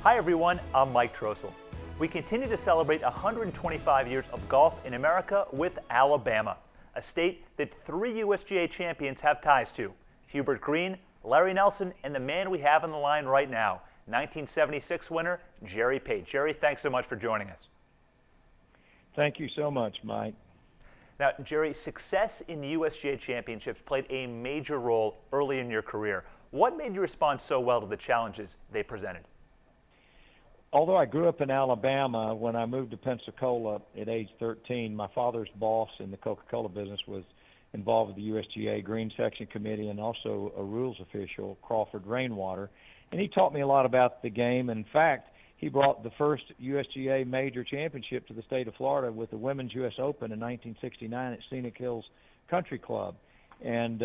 Hi everyone, I'm Mike Trossel. We continue to celebrate 125 years of golf in America with Alabama, a state that 3 USGA champions have ties to: Hubert Green, Larry Nelson, and the man we have on the line right now, 1976 winner Jerry Pate. Jerry, thanks so much for joining us. Thank you so much, Mike. Now, Jerry, success in USGA championships played a major role early in your career. What made you respond so well to the challenges they presented? Although I grew up in Alabama, when I moved to Pensacola at age 13, my father's boss in the Coca-Cola business was involved with the USGA Green Section Committee and also a rules official, Crawford Rainwater. And he taught me a lot about the game. In fact, he brought the first USGA major championship to the state of Florida with the Women's U.S. Open in 1969 at Scenic Hills Country Club. And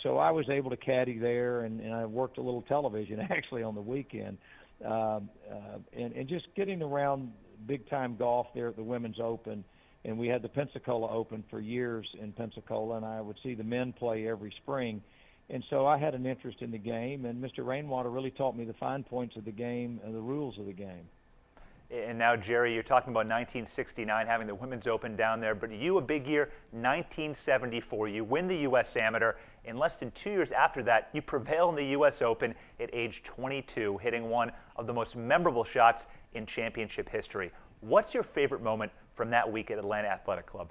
so I was able to caddy there, and I worked a little television actually on the weekend. And just getting around big-time golf there at the Women's Open. And we had the Pensacola Open for years in Pensacola, and I would see the men play every spring. And so I had an interest in the game, and Mr. Rainwater really taught me the fine points of the game and the rules of the game. And now, Jerry, you're talking about 1969, having the Women's Open down there, but you, a big year, 1974. You win the U.S. Amateur. In less than 2 years after that, you prevail in the U.S. Open at age 22, hitting one of the most memorable shots in championship history. What's your favorite moment from that week at Atlanta Athletic Club?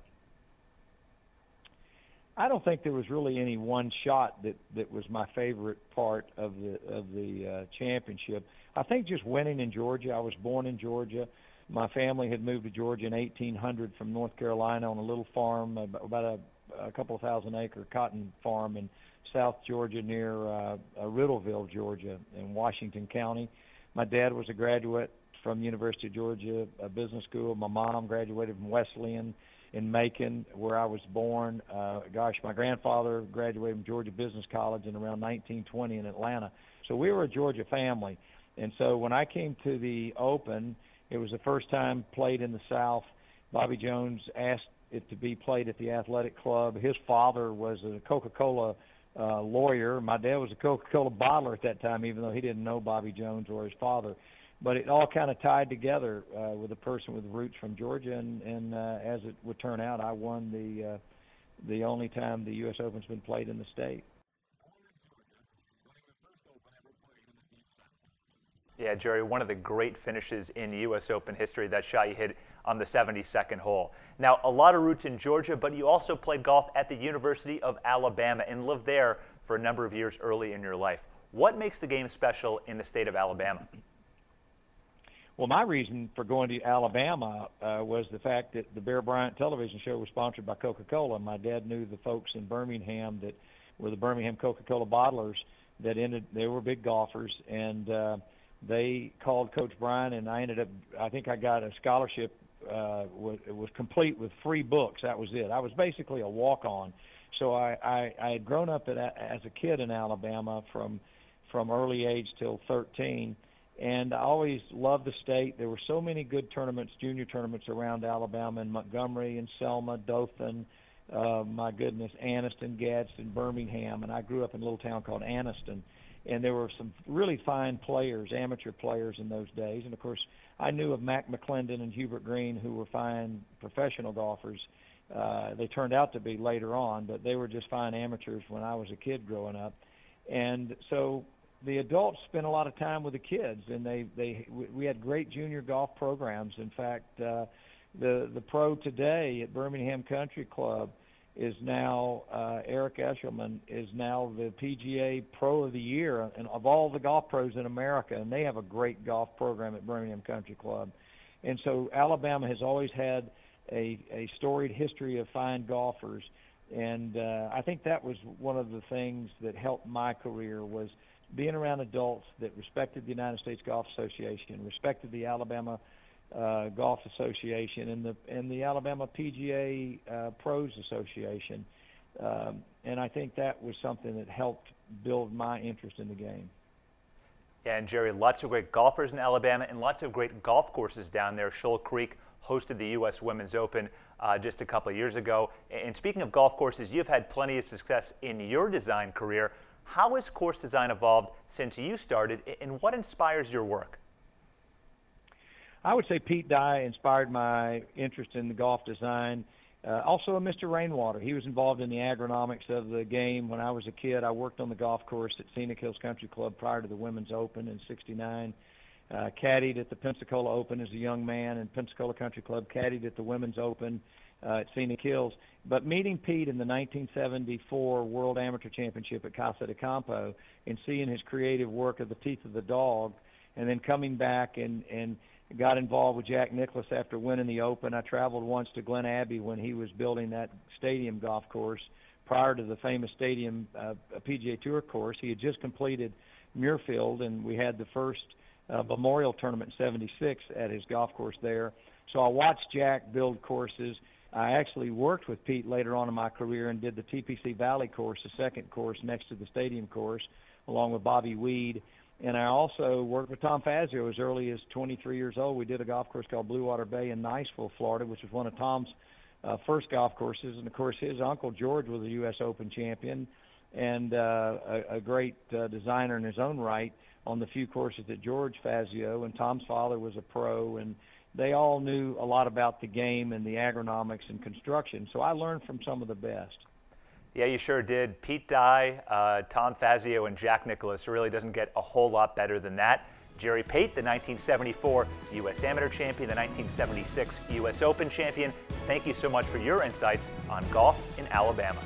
I don't think there was really any one shot that was my favorite part of the championship. I think just winning in Georgia. I was born in Georgia. My family had moved to Georgia in 1800 from North Carolina on a little farm, about a couple of thousand-acre cotton farm in South Georgia near Riddleville, Georgia, in Washington County. My dad was a graduate from University of Georgia Business School. My mom graduated from Wesleyan in Macon, where I was born. My grandfather graduated from Georgia Business College in around 1920 in Atlanta. So we were a Georgia family. And so when I came to the Open, it was the first time played in the South. Bobby Jones asked it to be played at the athletic club. His father was a Coca-Cola lawyer. My dad was a Coca-Cola bottler at that time, even though he didn't know Bobby Jones or his father. But it all kind of tied together with a person with roots from Georgia, and as it would turn out, I won the only time the U.S. Open's been played in the state. Yeah, Jerry, one of the great finishes in U.S. Open history, that shot you hit on the 72nd hole. Now, a lot of roots in Georgia, but you also played golf at the University of Alabama and lived there for a number of years early in your life. What makes the game special in the state of Alabama? Well, my reason for going to Alabama was the fact that the Bear Bryant television show was sponsored by Coca-Cola. My dad knew the folks in Birmingham that were the Birmingham Coca-Cola bottlers they were big golfers, and they called Coach Bryant, and I think I got a scholarship. It was complete with free books. That was it. I was basically a walk-on. So I had grown up as a kid in Alabama from early age till 13. And I always loved the state. There were so many good tournaments, junior tournaments around Alabama, in Montgomery and Selma, Dothan, Anniston, Gadsden, Birmingham. And I grew up in a little town called Anniston. And there were some really fine players, amateur players in those days. And, of course, I knew of Mac McClendon and Hubert Green, who were fine professional golfers. They turned out to be later on, but they were just fine amateurs when I was a kid growing up. And so the adults spent a lot of time with the kids, and we had great junior golf programs. In fact, the pro today at Birmingham Country Club is now Eric Eshelman is now the PGA Pro of the Year, and of all the golf pros in America, and they have a great golf program at Birmingham Country Club. And so Alabama has always had a storied history of fine golfers, and I think that was one of the things that helped my career, was being around adults that respected the United States Golf Association, respected the Alabama Golf Association, and the Alabama PGA Pros Association. And I think that was something that helped build my interest in the game. Yeah, and Jerry, lots of great golfers in Alabama and lots of great golf courses down there. Shoal Creek hosted the U.S. Women's Open just a couple of years ago. And speaking of golf courses, you've had plenty of success in your design career. How has course design evolved since you started, and what inspires your work? I would say Pete Dye inspired my interest in the golf design. Also, Mr. Rainwater. He was involved in the agronomics of the game. When I was a kid, I worked on the golf course at Scenic Hills Country Club prior to the Women's Open in '69. Caddied at the Pensacola Open as a young man, and Pensacola Country Club caddied at the Women's Open at Scenic Hills. But meeting Pete in the 1974 World Amateur Championship at Casa de Campo and seeing his creative work of the Teeth of the Dog, and then coming back and got involved with Jack Nicklaus after winning the Open. I traveled once to Glen Abbey when he was building that stadium golf course prior to the famous stadium PGA Tour course. He had just completed Muirfield, and we had the first Memorial Tournament in '76 at his golf course there. So I watched Jack build courses. I actually worked with Pete later on in my career and did the TPC Valley course, the second course next to the stadium course, along with Bobby Weed. And I also worked with Tom Fazio as early as 23 years old. We did a golf course called Blue Water Bay in Niceville, Florida, which was one of Tom's first golf courses. And, of course, his uncle George was a U.S. Open champion and a great designer in his own right on the few courses that George Fazio, and Tom's father was a pro, and they all knew a lot about the game and the agronomics and construction. So I learned from some of the best. Yeah, you sure did. Pete Dye, Tom Fazio, and Jack Nicklaus. It really doesn't get a whole lot better than that. Jerry Pate, the 1974 U.S. Amateur Champion, the 1976 U.S. Open Champion. Thank you so much for your insights on golf in Alabama.